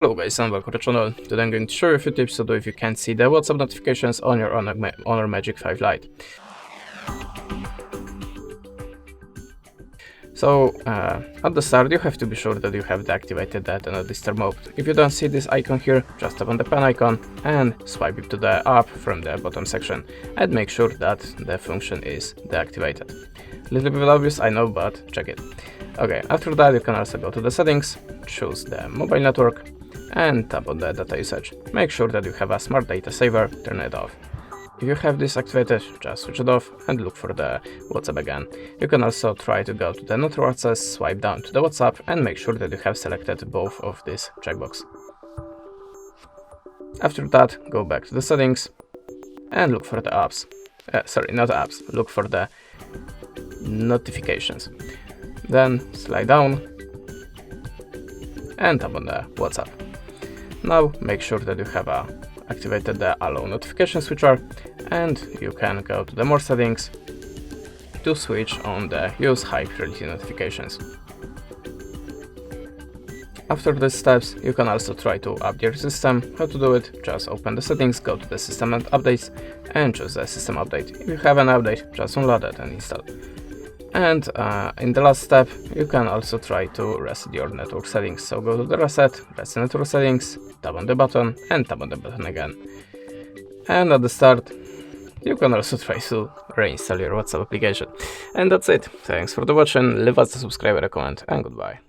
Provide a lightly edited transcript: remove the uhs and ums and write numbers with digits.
Hello guys and welcome to the channel. Today I'm going to show you a few tips to do if you can't see the WhatsApp notifications on your Honor Magic 5 Lite. So at the start you have to be sure that you have deactivated that Do Not Disturb mode. If you don't see this icon here, just tap on the pen icon and swipe it to the up from the bottom section and make sure that the function is deactivated. Little bit obvious, I know, but check it. Okay, after that you can also go to the settings, choose the mobile network and tap on the data usage. Make sure that you have a smart data saver, turn it off. If you have this activated, just switch it off and look for the WhatsApp again. You can also try to go to the network access, swipe down to the WhatsApp and make sure that you have selected both of these checkbox. After that, go back to the settings and look for the apps. Not apps, look for the notifications. Then slide down and tap on the WhatsApp. Now make sure that you have activated the allow notification switcher and you can go to the more settings to switch on the use high priority notifications. After these steps you can also try to update your system. How to do it? Just open the settings, go to the system and updates and choose the system update. If you have an update, just download it and install. And in the last step, you can also try to reset your network settings. So go to the reset network settings, tap on the button and tap on the button again. And at the start, you can also try to reinstall your WhatsApp application. And that's it. Thanks for watching, leave us a subscribe and a comment, and goodbye.